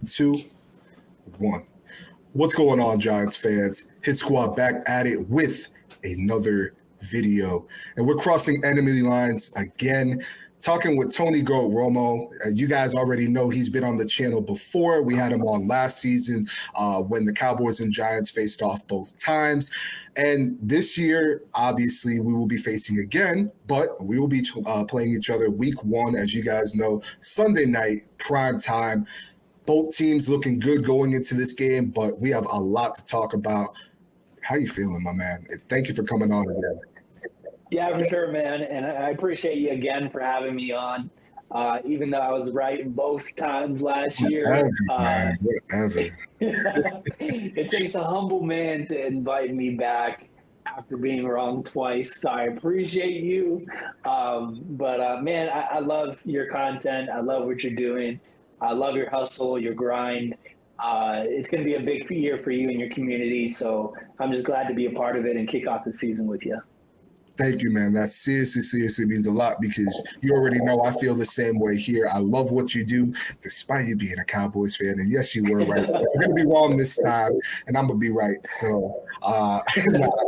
2, 1. What's going on, Giants fans? Hit Squad back at it with another video. And we're crossing enemy lines again, talking with TONYGOATROMO. You guys already know he's been on the channel before. We had him on last season when the Cowboys and Giants faced off both times. And this year, obviously, we will be facing again, but we will be playing each other week 1, as you guys know, Sunday night, prime time. Both teams looking good going into this game, but we have a lot to talk about. How you feeling, my man? Thank you for coming on again. Yeah, for sure, man. And I appreciate you again for having me on, even though I was right both times last year. Whatever. It takes a humble man to invite me back after being wrong twice. So I appreciate you. Man, I love your content. I love what you're doing. I love your hustle, your grind. It's going to be a big year for you and your community. So I'm just glad to be a part of it and kick off the season with you. Thank you, man. That seriously means a lot because you already know I feel the same way here. I love what you do, despite you being a Cowboys fan. And yes, you were right. You're going to be wrong this time, and I'm going to be right. So,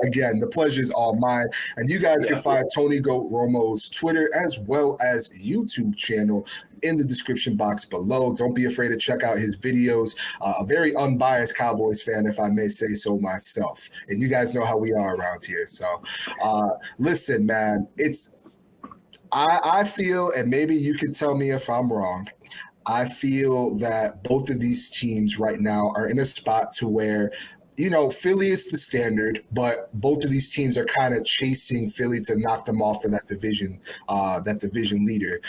again, the pleasure is all mine. And you guys can find TONYGOATROMO's Twitter as well as YouTube channel in the description box below. Don't be afraid to check out his videos. A very unbiased Cowboys fan, if I may say so myself. And you guys know how we are around here. So, listen, man, I feel, and maybe you can tell me if I'm wrong, I feel that both of these teams right now are in a spot to where, you know, Philly is the standard, but both of these teams are kind of chasing Philly to knock them off for that division leader.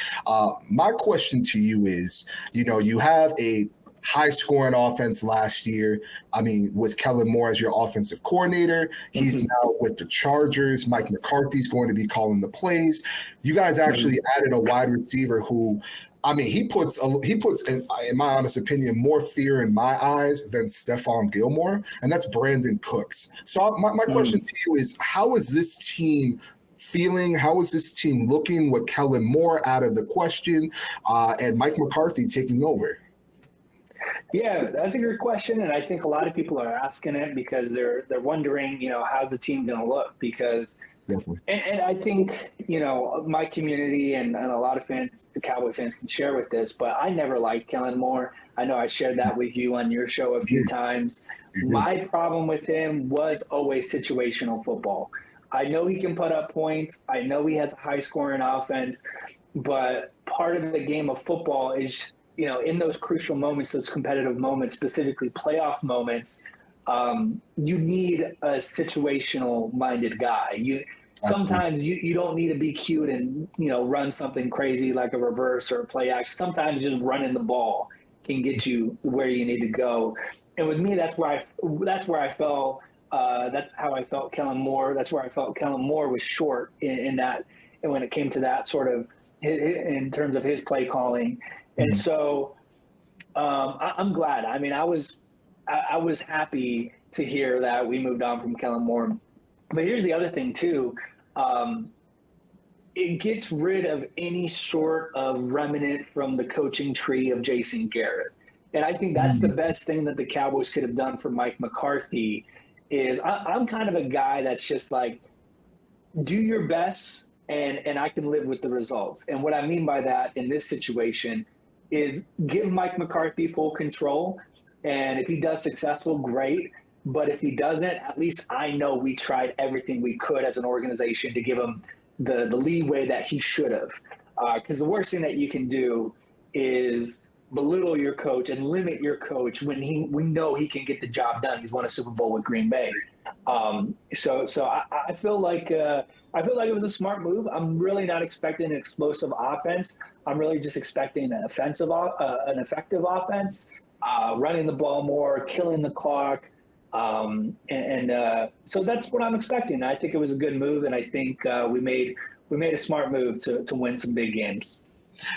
My question to you is, you know, you have a high-scoring offense last year. I mean, with Kellen Moore as your offensive coordinator, he's now with the Chargers. Mike McCarthy's going to be calling the plays. You guys actually added a wide receiver who, I mean, he puts in my honest opinion, more fear in my eyes than Stephon Gilmore, and that's Brandon Cooks. So my question to you is, how is this team feeling? How is this team looking with Kellen Moore out of the question and Mike McCarthy taking over? Yeah, that's a good question, and I think a lot of people are asking it because they're wondering, you know, how's the team going to look? Because, and I think, you know, my community and a lot of fans, the Cowboy fans, can share with this, but I never liked Kellen Moore. I know I shared that with you on your show a few times. My problem with him was always situational football. I know he can put up points. I know he has a high-scoring offense, but part of the game of football is, you know, in those crucial moments, those competitive moments, specifically playoff moments, you need a situational-minded guy. Sometimes you don't need to be cute and, you know, run something crazy like a reverse or a play action. Sometimes just running the ball can get you where you need to go. And with me, that's where I felt. That's how I felt Kellen Moore. That's where I felt Kellen Moore was short in that, and when it came to that sort of in terms of his play calling. And so I'm glad. I mean, I was happy to hear that we moved on from Kellen Moore. But here's the other thing, too. It gets rid of any sort of remnant from the coaching tree of Jason Garrett. And I think that's the best thing that the Cowboys could have done for Mike McCarthy is I'm kind of a guy that's just like, do your best and I can live with the results. And what I mean by that in this situation is give Mike McCarthy full control. And if he does successful, great. But if he doesn't, at least I know we tried everything we could as an organization to give him the leeway that he should have. Because the worst thing that you can do is belittle your coach and limit your coach when we know he can get the job done. He's won a Super Bowl with Green Bay. So I feel like it was a smart move. I'm really not expecting an explosive offense. I'm really just expecting an effective offense, running the ball more, killing the clock. So that's what I'm expecting. I think it was a good move, and I think we made a smart move to win some big games.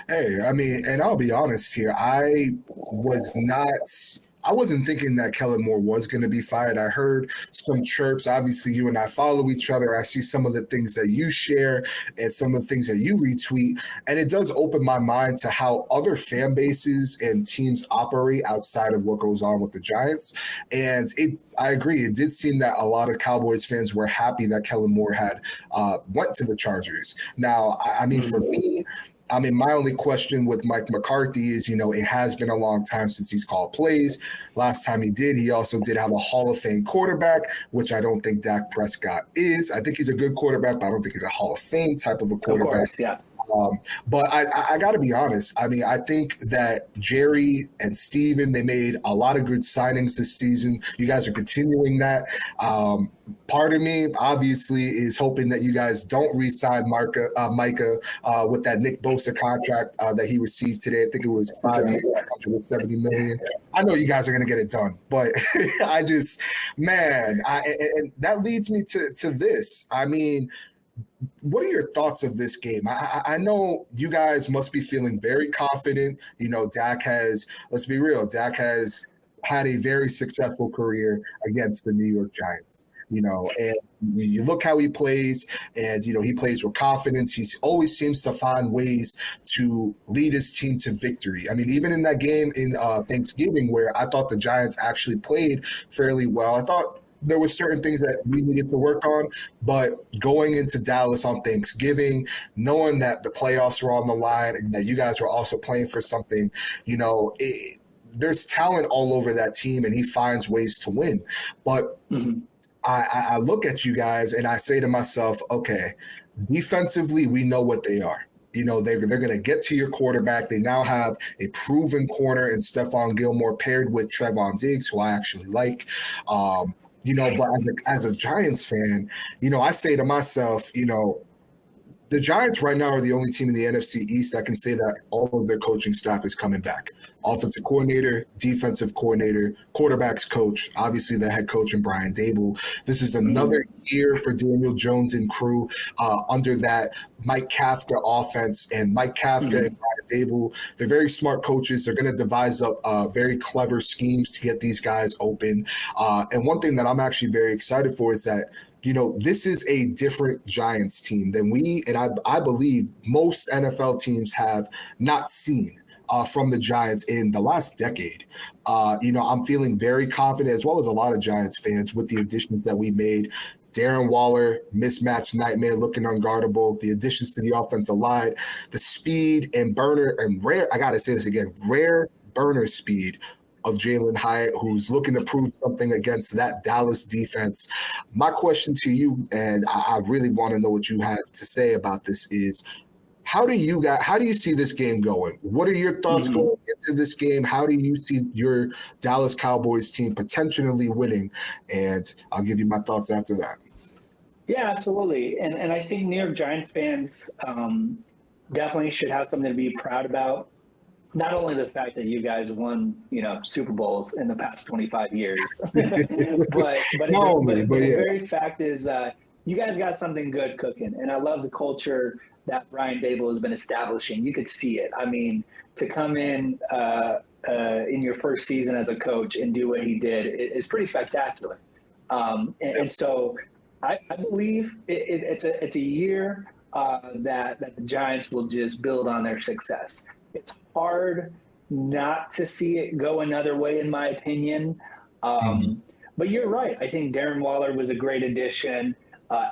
Hey, I mean, and I'll be honest here. I I wasn't thinking that Kellen Moore was going to be fired. I heard some chirps. Obviously, you and I follow each other. I see some of the things that you share and some of the things that you retweet. And it does open my mind to how other fan bases and teams operate outside of what goes on with the Giants. And I agree. It did seem that a lot of Cowboys fans were happy that Kellen Moore had went to the Chargers. Now, I mean, for me, my only question with Mike McCarthy is, it has been a long time since he's called plays. Last time he did, he also did have a Hall of Fame quarterback, which I don't think Dak Prescott is. I think he's a good quarterback, but I don't think he's a Hall of Fame type of a quarterback. Of course, yeah. But I got to be honest. I think that Jerry and Steven, they made a lot of good signings this season. You guys are continuing that. Part of me, obviously, is hoping that you guys don't re-sign Micah with that Nick Bosa contract that he received today. I think it was 5 years, $170 million. I know you guys are going to get it done, but and that leads me to this. What are your thoughts of this game? I know you guys must be feeling very confident. Dak has, let's be real, Dak has had a very successful career against the New York Giants. And you look how he plays, and, he plays with confidence. He always seems to find ways to lead his team to victory. Even in that game in Thanksgiving, where I thought the Giants actually played fairly well, I thought there were certain things that we needed to work on, but going into Dallas on Thanksgiving, knowing that the playoffs were on the line and that you guys were also playing for something, there's talent all over that team, and he finds ways to win. But I look at you guys and I say to myself, okay, defensively, we know what they are. They're going to get to your quarterback. They now have a proven corner in Stephon Gilmore paired with Trevon Diggs, who I actually like. But as a Giants fan, I say to myself, the Giants right now are the only team in the NFC East that can say that all of their coaching staff is coming back. Offensive coordinator, defensive coordinator, quarterbacks coach, obviously the head coach and Brian Dable. This is another year for Daniel Jones and crew under that Mike Kafka offense. And Mike Kafka and Brian Dable, they're very smart coaches. They're going to devise up very clever schemes to get these guys open. And one thing that I'm actually very excited for is that this is a different Giants team than I believe most NFL teams have not seen from the Giants in the last decade. I'm feeling very confident, as well as a lot of Giants fans, with the additions that we made. Darren Waller, mismatch nightmare, looking unguardable. The additions to the offensive line, the speed and rare burner speed of Jalen Hyatt, who's looking to prove something against that Dallas defense. My question to you, and I really want to know what you have to say about this, is how do you see this game going? What are your thoughts going into this game? How do you see your Dallas Cowboys team potentially winning? And I'll give you my thoughts after that. Yeah, absolutely. And I think New York Giants fans definitely should have something to be proud about. Not only the fact that you guys won, Super Bowls in the past 25 years, but the very fact is you guys got something good cooking. And I love the culture that Brian Dable has been establishing. You could see it. To come in your first season as a coach and do what he did is pretty spectacular. And so I believe it's a year that the Giants will just build on their success. It's hard not to see it go another way, in my opinion. But you're right. I think Darren Waller was a great addition.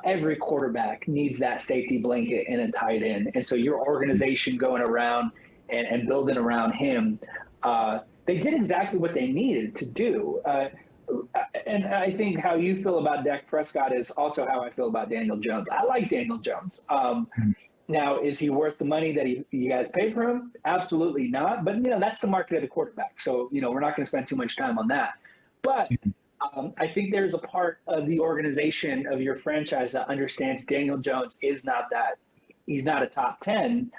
Every quarterback needs that safety blanket and a tight end. And so your organization going around and building around him, they did exactly what they needed to do. And I think how you feel about Dak Prescott is also how I feel about Daniel Jones. I like Daniel Jones. Now, is he worth the money that you guys pay for him? Absolutely not. But, that's the market of the quarterback. So, we're not going to spend too much time on that. But I think there's a part of the organization of your franchise that understands Daniel Jones is not that. He's not a top 10.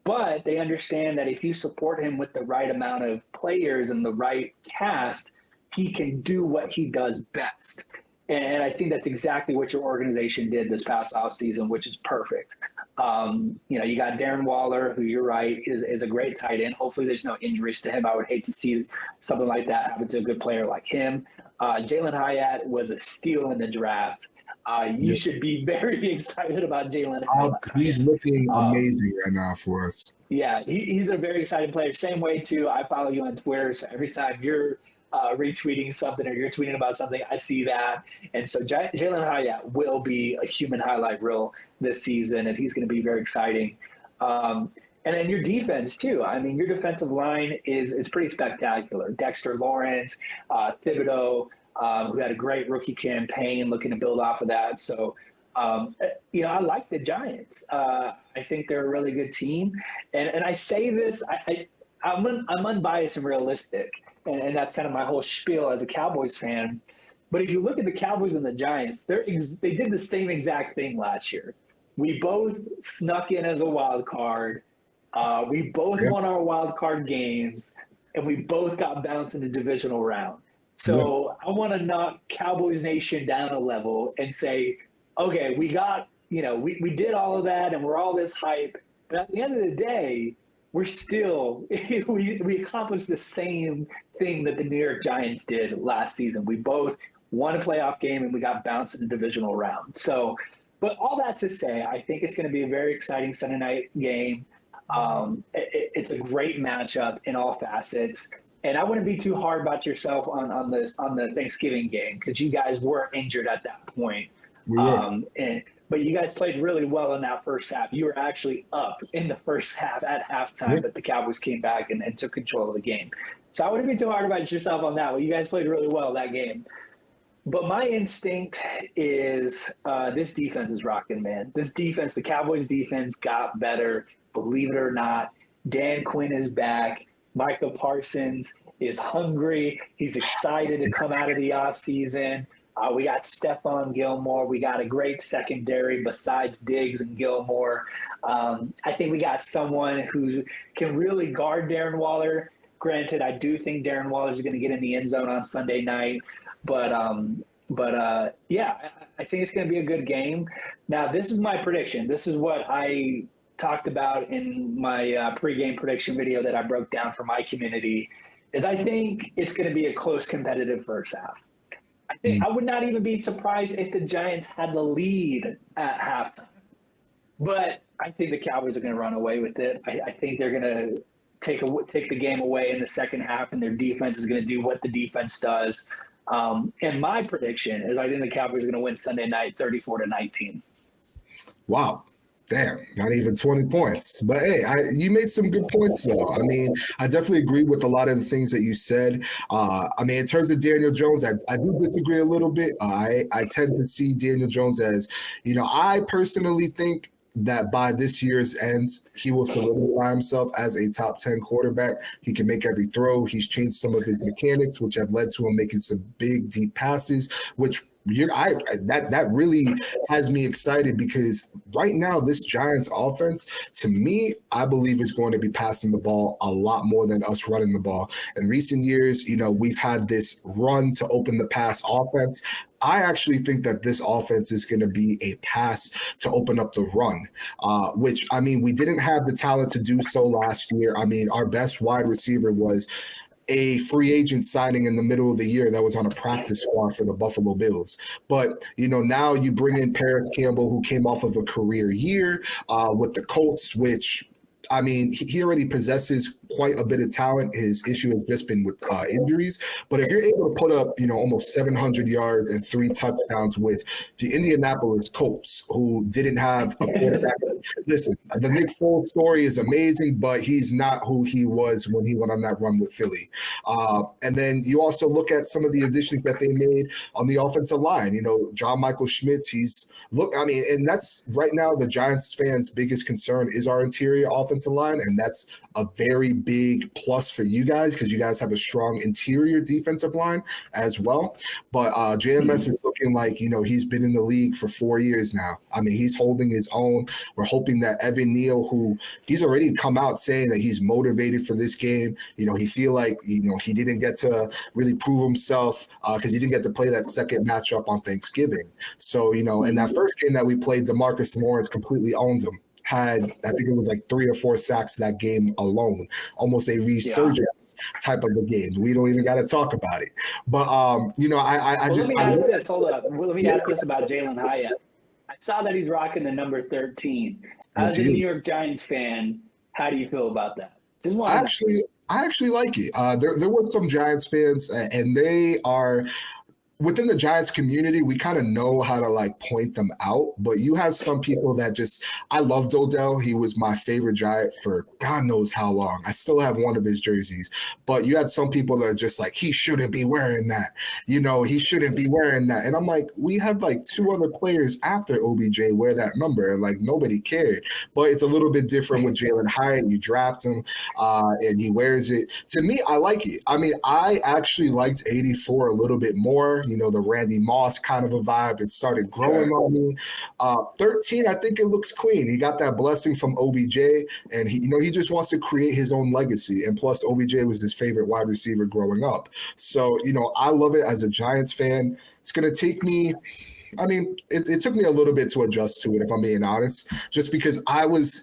But they understand that if you support him with the right amount of players and the right cast, he can do what he does best. And I think that's exactly what your organization did this past offseason, which is perfect. You got Darren Waller, who you're right is a great tight end. Hopefully, there's no injuries to him. I would hate to see something like that happen to a good player like him. Jalen Hyatt was a steal in the draft. You should be very excited about Jalen Hyatt. He's looking amazing right now for us. Yeah, he's a very exciting player. Same way, too. I follow you on Twitter, so every time you're retweeting something or you're tweeting about something, I see that. And so Jalen Hyatt will be a human highlight reel this season, and he's going to be very exciting. And then your defense, too. I mean, your defensive line is pretty spectacular. Dexter Lawrence, Thibodeau, who had a great rookie campaign, looking to build off of that. So, I like the Giants. I think they're a really good team. And I say this, I'm unbiased and realistic. And that's kind of my whole spiel as a Cowboys fan. But if you look at the Cowboys and the Giants, they did the same exact thing last year. We both snuck in as a wild card. We both won our wild card games, and we both got bounced in the divisional round. So I want to knock Cowboys Nation down a level and say, okay, we got, we did all of that, and we're all this hype. But at the end of the day, we're still we accomplished the same thing that the New York Giants did last season. We both won a playoff game and we got bounced in the divisional round. So, but all that to say, I think it's going to be a very exciting Sunday night game. It's a great matchup in all facets. And I wouldn't be too hard about yourself on the Thanksgiving game because you guys were injured at that point. But you guys played really well in that first half. You were actually up in the first half at halftime, but the Cowboys came back and took control of the game. So I wouldn't be too hard about yourself on that one. You guys played really well that game. But my instinct is this defense is rocking, man. This defense, the Cowboys defense got better, believe it or not. Dan Quinn is back. Michael Parsons is hungry. He's excited to come out of the offseason. We got Stephon Gilmore. We got a great secondary besides Diggs and Gilmore. I think we got someone who can really guard Darren Waller. Granted, I do think Darren Waller is going to get in the end zone on Sunday night. But I think it's going to be a good game. Now, this is my prediction. This is what I talked about in my pregame prediction video that I broke down for my community, is I think it's going to be a close competitive first half. I think I would not even be surprised if the Giants had the lead at halftime. But I think the Cowboys are going to run away with it. I think they're going to take the game away in the second half, and their defense is going to do what the defense does. And my prediction is I think the Cowboys are going to win Sunday night 34-19. Wow. Damn, not even 20 points. But hey, you made some good points, though. I mean, I definitely agree with a lot of the things that you said. In terms of Daniel Jones, I do disagree a little bit. I tend to see Daniel Jones as, I personally think that by this year's end, he will solidify himself as a top 10 quarterback. He can make every throw. He's changed some of his mechanics, which have led to him making some big, deep passes, which that really has me excited because right now this Giants offense, to me, I believe is going to be passing the ball a lot more than us running the ball. In recent years, we've had this run to open the pass offense. I actually think that this offense is going to be a pass to open up the run, which, we didn't have the talent to do so last year. Our best wide receiver was a free agent signing in the middle of the year that was on a practice squad for the Buffalo Bills. But, now you bring in Paris Campbell, who came off of a career year with the Colts, which, he already possesses quite a bit of talent. His issue has just been with injuries. But if you're able to put up, almost 700 yards and 3 touchdowns with the Indianapolis Colts, who didn't have a quarterback. Listen, the Nick Foles story is amazing, but he's not who he was when he went on that run with Philly. And then you also look at some of the additions that they made on the offensive line. John Michael Schmitz, and that's right now the Giants fans' biggest concern is our interior offensive line, and that's a very big plus for you guys because you guys have a strong interior defensive line as well. But JMS is looking like, he's been in the league for 4 years now. He's holding his own. We're hoping that Evan Neal, who he's already come out saying that he's motivated for this game. He feel like, he didn't get to really prove himself because he didn't get to play that second matchup on Thanksgiving. So, in that first game that we played, DeMarcus Lawrence completely owned him. had, I think it was like 3 or 4 sacks that game alone, almost a resurgence type of a game. We don't even got to talk about it. But, I Well, let just, me I ask love, this. Hold up. Well, let me yeah, ask this about Jalen Hyatt. I saw that he's rocking the number 13. yes, As a he New is. York Giants fan, how do you feel about that? Just want to know. I actually like it. There were some Giants fans, and they are within the Giants community, we kind of know how to like point them out, but you have some people that just, I loved Odell. He was my favorite Giant for God knows how long. I still have one of his jerseys, but you had some people that are just like, he shouldn't be wearing that. He shouldn't be wearing that. And I'm like, we had like 2 other players after OBJ wear that number, and like nobody cared. But it's a little bit different with Jalen Hyatt. You draft him and he wears it. To me, I like it. I mean, I actually liked 84 a little bit more. The Randy Moss kind of a vibe. It started growing on me. 13, I think it looks clean. He got that blessing from OBJ, and he just wants to create his own legacy. And plus, OBJ was his favorite wide receiver growing up. So, I love it as a Giants fan. It's going to take me. I mean, it took me a little bit to adjust to it, if I'm being honest, just because I wish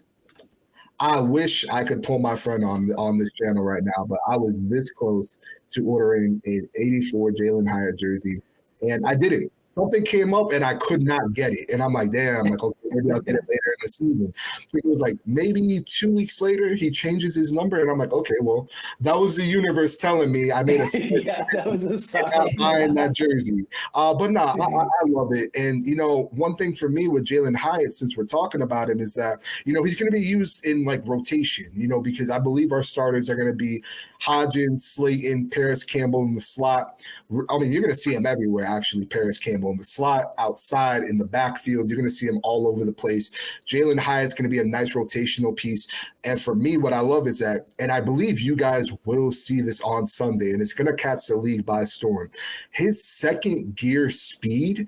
I could pull my friend on this channel right now, but I was this close to ordering an 84 Jalen Hyatt jersey, and I didn't. Something came up and I could not get it. And I'm like, damn, like, okay, maybe I'll get it later in the season. So it was like maybe 2 weeks later, he changes his number. And I'm like, okay, well, that was the universe telling me I made a Yeah, that was a sign. not buying that jersey. But no, I love it. And, one thing for me with Jalen Hyatt, since we're talking about him, is that, he's going to be used in like rotation, because I believe our starters are going to be Hodgins, Slayton, Paris Campbell in the slot. I mean, you're going to see him everywhere, actually, Paris Campbell in the slot, outside, in the backfield. You're going to see him all over the place. Jalen Hyatt's going to be a nice rotational piece. And for me, what I love is that, and I believe you guys will see this on Sunday, and it's going to catch the league by storm. His second gear speed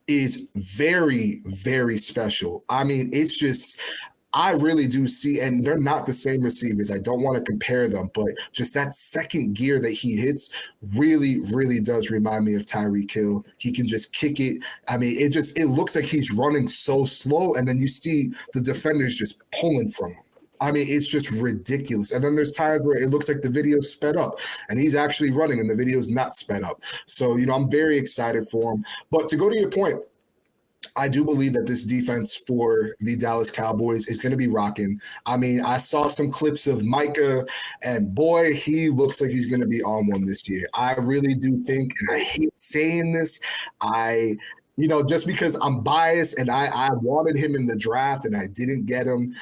is very, very special. I mean, it's just, I really do see, and they're not the same receivers. I don't want to compare them, but just that second gear that he hits really, really does remind me of Tyreek Hill. He can just kick it. I mean, it looks like he's running so slow, and then you see the defenders just pulling from him. I mean, it's just ridiculous. And then there's times where it looks like the video's sped up and he's actually running and the video's not sped up. So, I'm very excited for him. But to go to your point, I do believe that this defense for the Dallas Cowboys is going to be rocking. I mean, I saw some clips of Micah, and boy, he looks like he's going to be on one this year. I really do think, and I hate saying this, just because I'm biased and I wanted him in the draft and I didn't get him,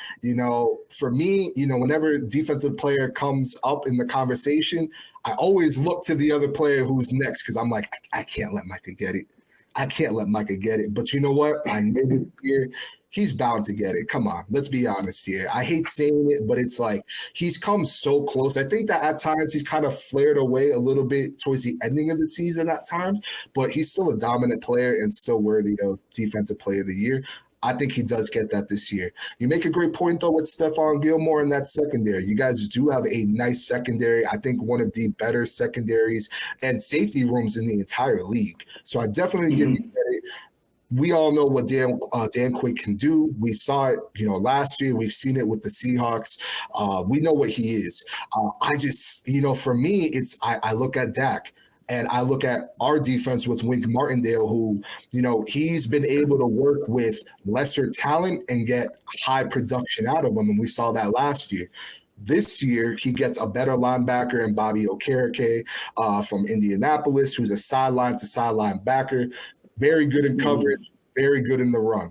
for me, whenever a defensive player comes up in the conversation, I always look to the other player who's next because I'm like, I can't let Micah get it. I can't let Micah get it. But you know what? I know this year he's bound to get it. Come on, let's be honest here. I hate saying it, but it's like he's come so close. I think that at times he's kind of flared away a little bit towards the ending of the season at times, but he's still a dominant player and still worthy of Defensive Player of the Year. I think he does get that this year. You make a great point, though, with Stephon Gilmore in that secondary. You guys do have a nice secondary. I think one of the better secondaries and safety rooms in the entire league. So I definitely give you credit. We all know what Dan Quinn can do. We saw it, last year. We've seen it with the Seahawks. We know what he is. I just, for me, I look at Dak. And I look at our defense with Wink Martindale, who, he's been able to work with lesser talent and get high production out of them. And we saw that last year. This year, he gets a better linebacker in Bobby Okereke from Indianapolis, who's a sideline-to-sideline backer, very good in coverage, very good in the run.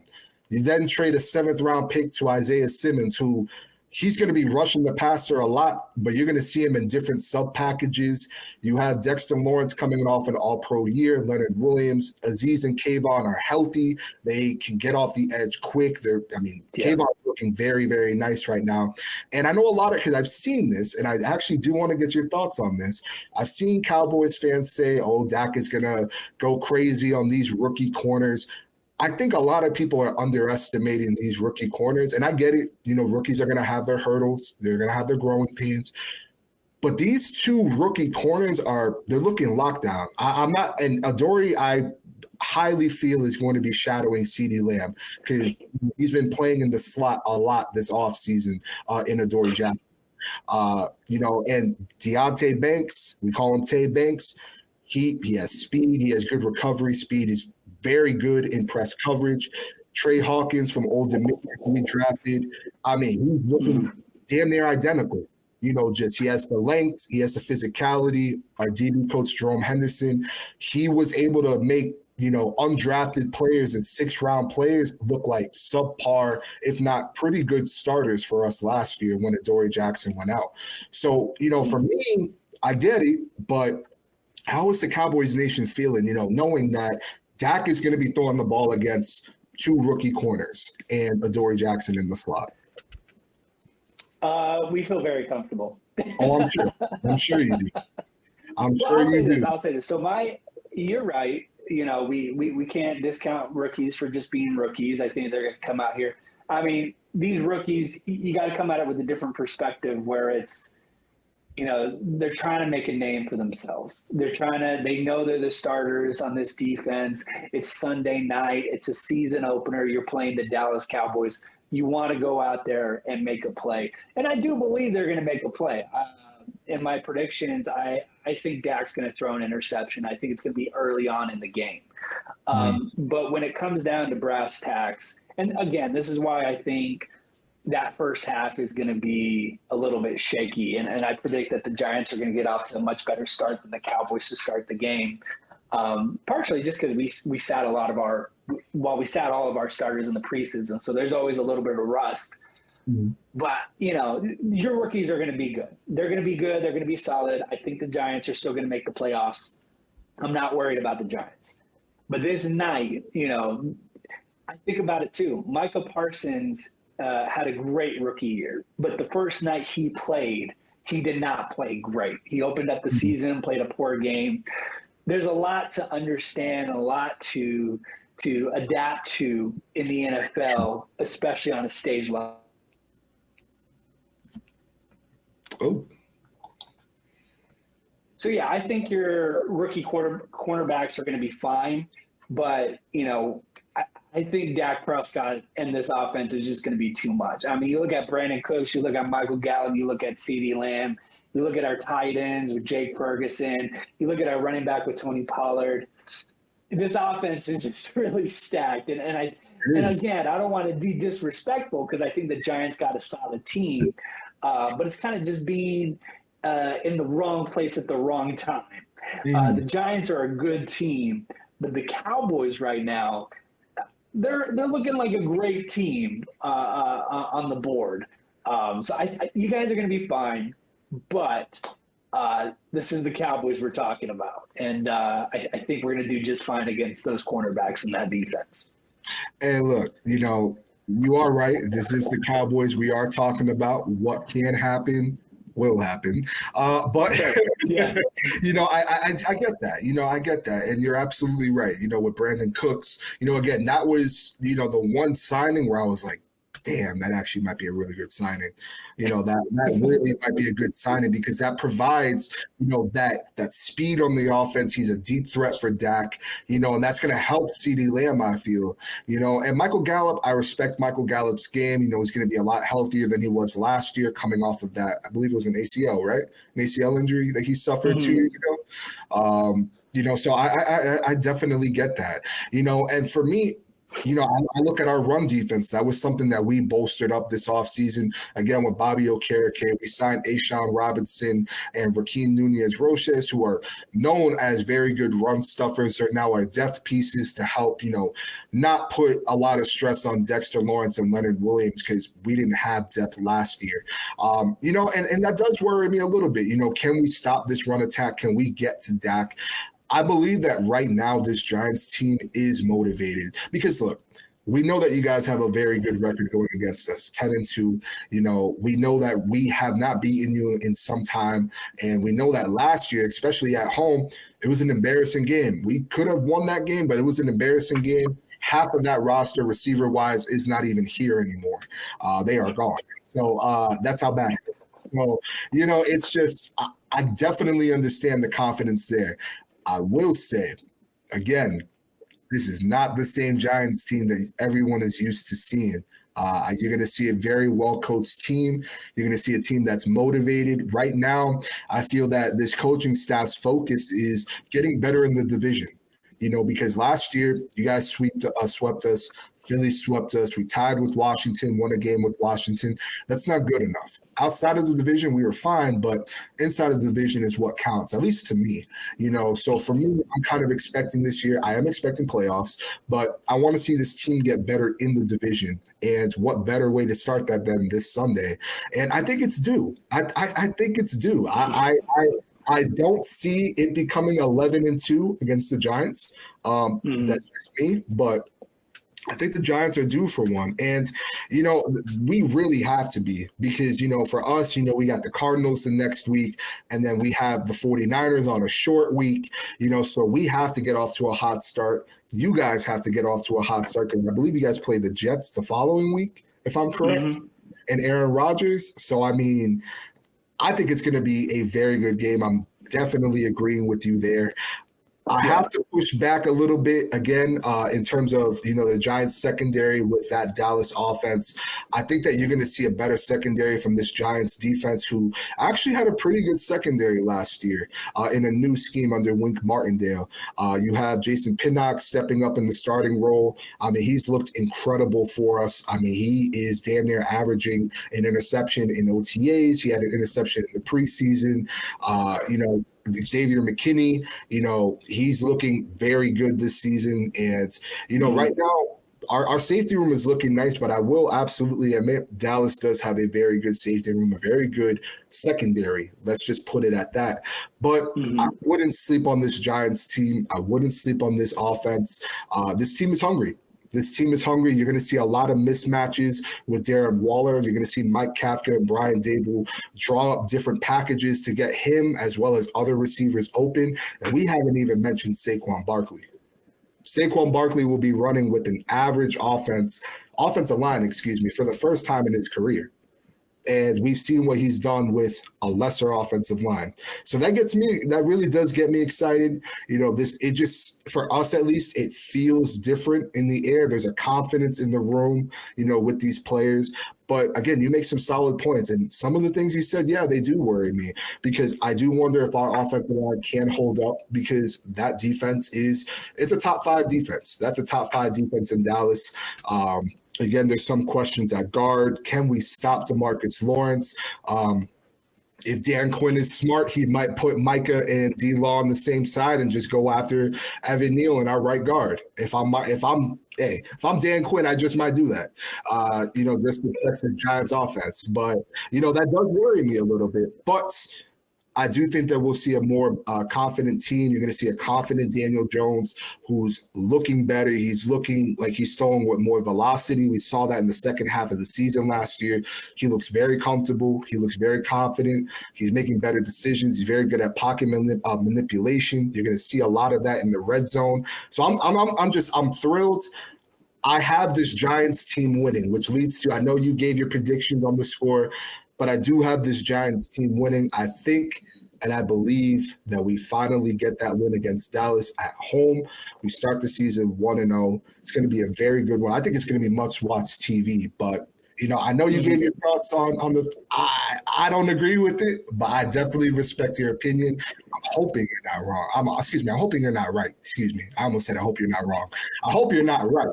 You then trade a 7th-round pick to Isaiah Simmons, who he's going to be rushing the passer a lot, but you're going to see him in different sub packages. You have Dexter Lawrence coming off an all-pro year. Leonard Williams, Aziz, and Kayvon are healthy. They can get off the edge quick. Kayvon's looking very, very nice right now. And I know a lot because I've seen this, and I actually do want to get your thoughts on this. I've seen Cowboys fans say, oh, Dak is going to go crazy on these rookie corners. I think a lot of people are underestimating these rookie corners, and I get it. Rookies are going to have their hurdles. They're going to have their growing pains. But these 2 rookie corners they're looking lockdown. I'm not, and Adoree', highly feel is going to be shadowing CeeDee Lamb because he's been playing in the slot a lot this offseason in Adoree Jackson. And Deontay Banks, we call him Tay Banks. He has speed. He has good recovery speed. He's very good in press coverage. Trey Hawkins from Old Dominion, who we drafted. I mean, he's looking damn near identical. Just he has the length, he has the physicality. Our DB coach, Jerome Henderson, he was able to make, undrafted players and 6th-round players look like subpar, if not pretty good starters for us last year when Adoree Jackson went out. So, for me, I get it, but how is the Cowboys Nation feeling, knowing that Dak is going to be throwing the ball against 2 rookie corners and Adoree Jackson in the slot? We feel very comfortable. Oh, I'm sure you do. I'll say this. So you're right. We can't discount rookies for just being rookies. I think they're going to come out here. I mean, these rookies, you got to come at it with a different perspective where it's, they're trying to make a name for themselves. They know they're the starters on this defense. It's Sunday night. It's a season opener. You're playing the Dallas Cowboys. You want to go out there and make a play. And I do believe they're going to make a play. In my predictions, I think Dak's going to throw an interception. I think it's going to be early on in the game. But when it comes down to brass tacks, and again, this is why I think that first half is going to be a little bit shaky. And I predict that the Giants are going to get off to a much better start than the Cowboys to start the game. Partially just because we sat all of our starters in the preseason. So there's always a little bit of rust. Mm-hmm. But, your rookies are going to be good. They're going to be good. They're going to be solid. I think the Giants are still going to make the playoffs. I'm not worried about the Giants. But this night, I think about it too. Micah Parsons had a great rookie year. But the first night he played, he did not play great. He opened up the season, played a poor game. There's a lot to understand, a lot to adapt to in the NFL, especially on a stage level. Oh. So, yeah, I think your rookie cornerbacks are going to be fine. But, I think Dak Prescott and this offense is just going to be too much. I mean, you look at Brandon Cooks, you look at Michael Gallup, you look at CeeDee Lamb, you look at our tight ends with Jake Ferguson, you look at our running back with Tony Pollard. This offense is just really stacked. And again, I don't want to be disrespectful because I think the Giants got a solid team. But it's kind of just being in the wrong place at the wrong time. The Giants are a good team, but the Cowboys right now, they're looking like a great team on the board. So you guys are going to be fine, but this is the Cowboys we're talking about. And I think we're going to do just fine against those cornerbacks in that defense. And look, you are right. This is the Cowboys we are talking about. What can happen will happen. But, yeah. I get that. I get that. And you're absolutely right. With Brandon Cooks, again, that was, the one signing where I was like, damn, that actually might be a really good signing. That really might be a good signing because that provides, that speed on the offense. He's a deep threat for Dak, and that's going to help CeeDee Lamb, I feel, and Michael Gallup, I respect Michael Gallup's game. He's going to be a lot healthier than he was last year coming off of that. I believe it was an ACL, right? An ACL injury that he suffered 2 years ago. So I definitely get that, and for me, I look at our run defense. That was something that we bolstered up this offseason. Again, with Bobby Okereke, we signed Ashawn Robinson and Rakeem Nunez-Roches, who are known as very good run stuffers. They're now our depth pieces to help, not put a lot of stress on Dexter Lawrence and Leonard Williams because we didn't have depth last year. And that does worry me a little bit. Can we stop this run attack? Can we get to Dak? I believe that right now this Giants team is motivated because, look, we know that you guys have a very good record going against us, 10-2. We know that we have not beaten you in some time, and we know that last year, especially at home, it was an embarrassing game. We could have won that game, but it was an embarrassing game. Half of that roster, receiver-wise, is not even here anymore. They are gone. So that's how bad it is. So, it's just I definitely understand the confidence there. I will say, again, This is not the same Giants team that everyone is used to seeing. You're going to see a very well-coached team. You're going to see a team that's motivated. Right now, I feel that this coaching staff's focus is getting better in the division. Because last year you guys swept us. Philly swept us. We tied with Washington, won a game with Washington. That's not good enough. Outside of the division, we were fine, but inside of the division is what counts, at least to me. So for me, I'm kind of expecting this year. I am expecting playoffs, but I want to see this team get better in the division. And what better way to start that than this Sunday? And I think it's due. I think it's due. I don't see it becoming 11-2 against the Giants. That's just me, but I think the Giants are due for one. And, we really have to be because, for us, we got the Cardinals the next week, and then we have the 49ers on a short week, so we have to get off to a hot start. You guys have to get off to a hot start because I believe you guys play the Jets the following week, if I'm correct, and Aaron Rodgers. So, I think it's going to be a very good game. I'm definitely agreeing with you there. I have to push back a little bit again in terms of, the Giants secondary with that Dallas offense. I think that you're going to see a better secondary from this Giants defense who actually had a pretty good secondary last year in a new scheme under Wink Martindale. You have Jason Pinnock stepping up in the starting role. He's looked incredible for us. He is damn near averaging an interception in OTAs. He had an interception in the preseason. Xavier McKinney, he's looking very good this season. And, right now, our safety room is looking nice, but I will absolutely admit Dallas does have a very good safety room, a very good secondary. Let's just put it at that. But I wouldn't sleep on this Giants team. I wouldn't sleep on this offense. This team is hungry. This team is hungry. You're going to see a lot of mismatches with Darren Waller. You're going to see Mike Kafka and Brian Dable draw up different packages to get him as well as other receivers open. And we haven't even mentioned Saquon Barkley. Saquon Barkley will be running with an average offensive line, for the first time in his career. And we've seen what he's done with a lesser offensive line. So that really does get me excited. For us at least, it feels different in the air. There's a confidence in the room, with these players. But again, you make some solid points. And some of the things you said, they do worry me because I do wonder if our offensive line can hold up because that defense it's a top 5 defense. That's a top 5 defense in Dallas. Again, there's some questions at guard. Can we stop DeMarcus Lawrence? If Dan Quinn is smart, he might put Micah and D-Law on the same side and just go after Evan Neal in our right guard. If I'm Dan Quinn, I just might do that. Just to test the Giants offense. But that does worry me a little bit. But I do think that we'll see a more confident team. You're going to see a confident Daniel Jones who's looking better. He's looking like he's throwing with more velocity. We saw that in the second half of the season last year. He looks very comfortable. He looks very confident. He's making better decisions. He's very good at pocket manipulation. You're going to see a lot of that in the red zone. So I'm thrilled. I have this Giants team winning, which leads to, I know you gave your predictions on the score, but I do have this Giants team winning. I think and I believe that we finally get that win against Dallas at home. We start the season 1-0. It's going to be a very good one. I think it's going to be much-watched TV, but I know you gave your thoughts on the. I don't agree with it, but I definitely respect your opinion. I'm hoping you're not wrong. I'm hoping you're not right. Excuse me. I almost said I hope you're not wrong. I hope you're not right.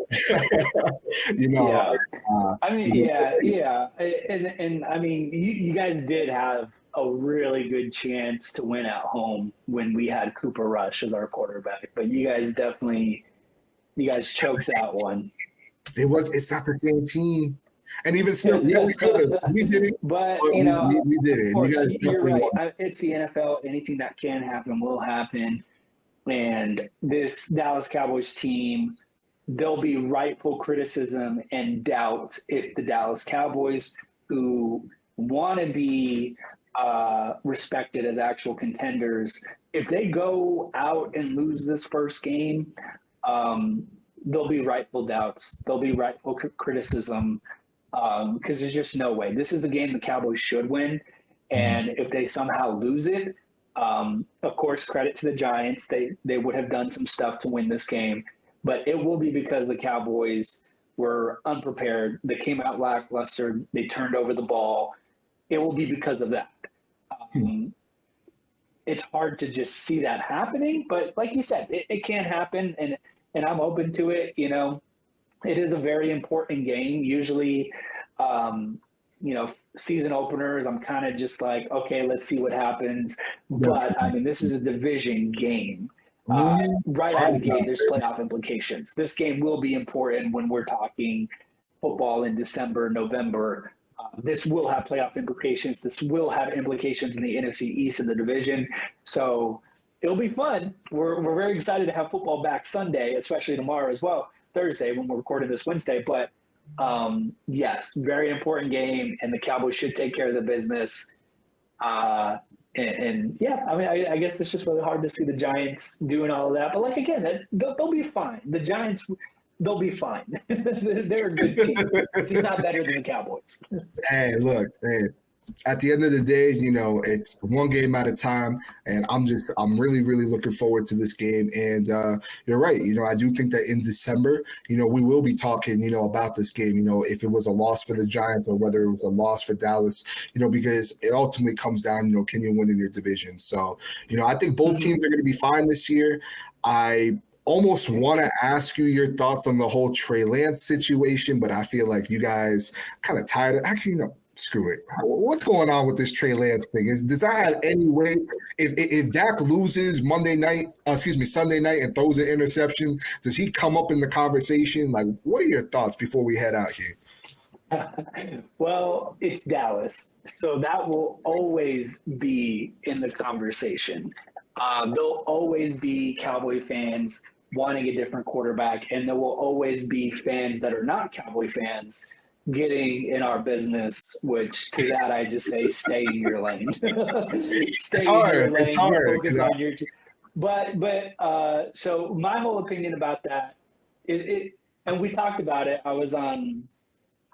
Yeah. And I mean, you guys did have a really good chance to win at home when we had Cooper Rush as our quarterback, but you guys choked that one. It's not the same team. And even still, we could have. We did it. But we did it. Course, you're right. It's the NFL. Anything that can happen will happen. And this Dallas Cowboys team, there'll be rightful criticism and doubt if the Dallas Cowboys, who want to be respected as actual contenders, if they go out and lose this first game, there'll be rightful doubts. There'll be rightful criticism. Because there's just no way. This is the game the Cowboys should win, and if they somehow lose it, of course, credit to the Giants. They would have done some stuff to win this game, but it will be because the Cowboys were unprepared. They came out lackluster. They turned over the ball. It will be because of that. It's hard to just see that happening, but like you said, it can happen, and I'm open to it. You know, it is a very important game. Usually, season openers, I'm kind of just like, okay, let's see what happens. But I mean, this is a division game. Right out of the gate, there's playoff implications. This game will be important when we're talking football in December, November. This will have playoff implications. This will have implications in the NFC East in the division. So it'll be fun. We're very excited to have football back Sunday, especially tomorrow as well, Thursday when we're recording this Wednesday. But yes, very important game, and the Cowboys should take care of the business. And yeah, I mean, I guess it's just really hard to see the Giants doing all of that. But like, again, they'll be fine. The Giants, they'll be fine. They're a good team. Just not better than the Cowboys. Hey, look, man. At the end of the day, you know, it's one game at a time, and I'm really, really looking forward to this game. And you're right. You know, I do think that in December, you know, we will be talking, you know, about this game, you know, if it was a loss for the Giants or whether it was a loss for Dallas, you know, because it ultimately comes down, you know, can you win in your division? So, you know, I think both teams are going to be fine this year. I almost want to ask you your thoughts on the whole Trey Lance situation, but I feel like you guys kind of tired of actually, you know, screw it. What's going on with this Trey Lance thing? Does that have any way? If Dak loses Sunday night, and throws an interception, does he come up in the conversation? Like, what are your thoughts before we head out here? Well, it's Dallas, so that will always be in the conversation. There'll always be Cowboy fans wanting a different quarterback, and there will always be fans that are not Cowboy fans getting in our business, which to that I just say, stay in your lane. Stay in your lane. It's hard. Focus on your. But so my whole opinion about that is, and we talked about it. I was on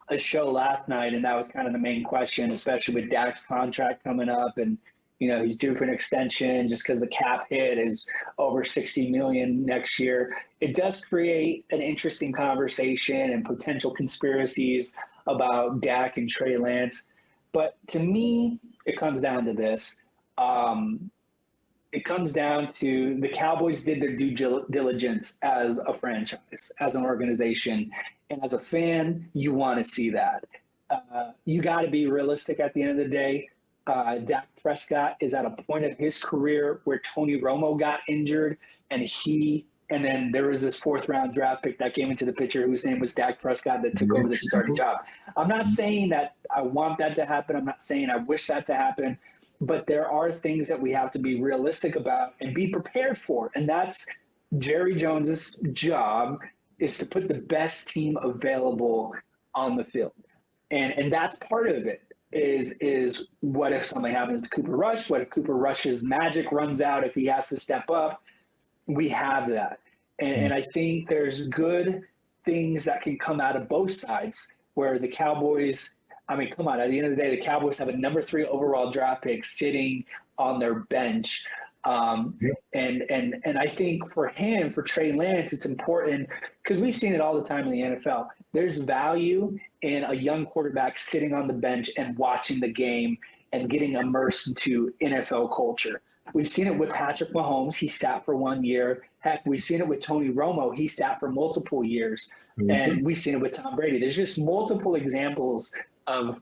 a show last night, and that was kind of the main question, especially with Dak's contract coming up, and you know he's due for an extension just because the cap hit is over $60 million next year. It does create an interesting conversation and potential conspiracies about Dak and Trey Lance. But to me, it comes down to this. It comes down to the Cowboys did their due diligence as a franchise, as an organization. And as a fan, you want to see that. You got to be realistic at the end of the day. Dak Prescott is at a point of his career where Tony Romo got injured, and then there was this 4th-round draft pick that came into the picture whose name was Dak Prescott that took over the starting job. I'm not saying that I want that to happen. I'm not saying I wish that to happen, but there are things that we have to be realistic about and be prepared for, and that's Jerry Jones's job is to put the best team available on the field, and that's part of it. Is what if something happens to Cooper Rush? What if Cooper Rush's magic runs out if he has to step up? We have that. And I think there's good things that can come out of both sides where the Cowboys, I mean, come on, at the end of the day, the Cowboys have a number 3 overall draft pick sitting on their bench. And I think for Trey Lance, it's important because we've seen it all the time in the NFL. There's value in a young quarterback sitting on the bench and watching the game and getting immersed into NFL culture. We've seen it with Patrick Mahomes. He sat for 1 year. Heck, we've seen it with Tony Romo. He sat for multiple years. And we've seen it with Tom Brady. There's just multiple examples of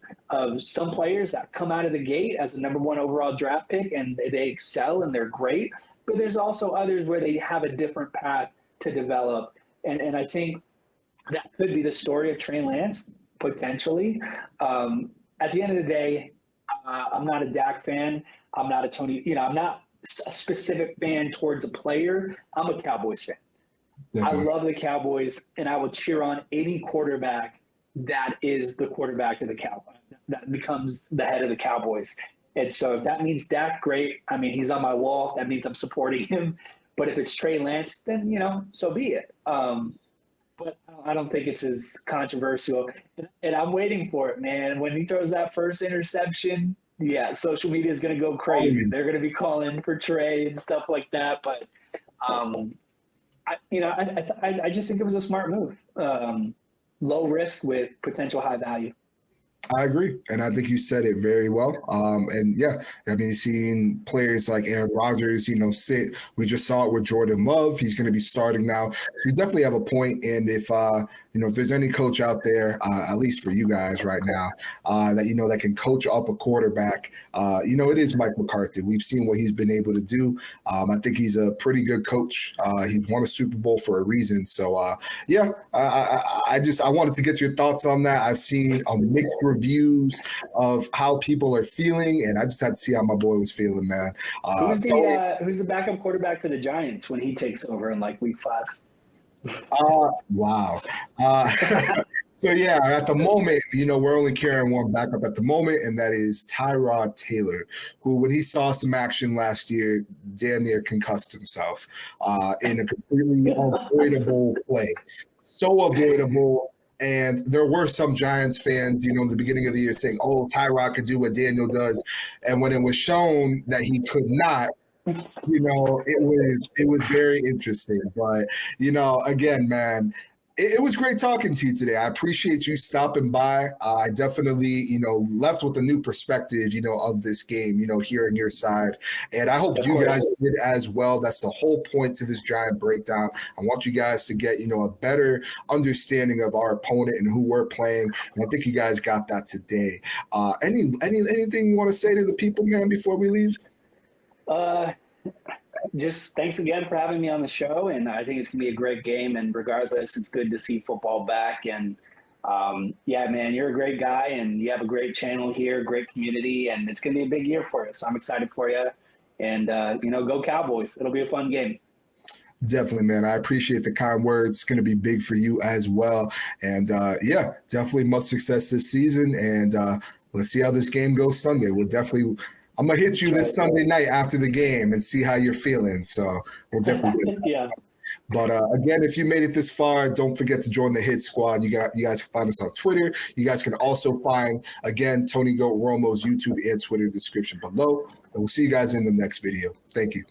some players that come out of the gate as a number 1 overall draft pick and they excel and they're great. But there's also others where they have a different path to develop. And I think that could be the story of Trey Lance, potentially. At the end of the day, I'm not a Dak fan. I'm not a Tony, I'm not a specific fan towards a player. I'm a Cowboys fan. Definitely. I love the Cowboys, and I will cheer on any quarterback that is the quarterback of the Cowboys, that becomes the head of the Cowboys. And so if that means Dak, great. I mean, he's on my wall. That means I'm supporting him. But if it's Trey Lance, then, so be it. But I don't think it's as controversial. And I'm waiting for it, man. When he throws that first interception, yeah, social media is going to go crazy. They're going to be calling for Trey and stuff like that. But I just think it was a smart move. Low risk with potential high value. I agree, and I think you said it very well. And yeah, I mean, seeing players like Aaron Rodgers, sit. We just saw it with Jordan Love. He's going to be starting now. So you definitely have a point. And if there's any coach out there, at least for you guys right now, that can coach up a quarterback, it is Mike McCarthy. We've seen what he's been able to do. I think he's a pretty good coach. He's won a Super Bowl for a reason. So yeah, I wanted to get your thoughts on that. I've seen a mixed reviews of how people are feeling, and I just had to see how my boy was feeling, man. Who's the backup quarterback for the Giants when he takes over in like week 5? Wow. So yeah, at the moment, we're only carrying one backup at the moment, and that is Tyrod Taylor, who, when he saw some action last year, damn near concussed himself in a completely avoidable play. So avoidable. And there were some Giants fans, in the beginning of the year saying, "Oh, Tyrod could do what Daniel does," and when it was shown that he could not, it was very interesting. But again, man, it was great talking to you today. I appreciate you stopping by. I definitely, left with a new perspective, of this game, hearing your side. And I hope you guys did as well. That's the whole point to this Giant breakdown. I want you guys to get, a better understanding of our opponent and who we're playing. And I think you guys got that today. Anything you want to say to the people, man, before we leave? Just thanks again for having me on the show, and I think it's gonna be a great game. And regardless, it's good to see football back. And yeah, man, you're a great guy, and you have a great channel here, great community, and it's gonna be a big year for you. So I'm excited for you. And go Cowboys! It'll be a fun game. Definitely, man. I appreciate the kind words. It's going to be big for you as well. And yeah, definitely much success this season. And let's see how this game goes Sunday. I'm going to hit you this Sunday night after the game and see how you're feeling. So we'll definitely yeah. But again, if you made it this far, don't forget to join the Hit Squad. You guys can find us on Twitter. You guys can also find, again, Tony Goat Romo's YouTube and Twitter description below. And we'll see you guys in the next video. Thank you.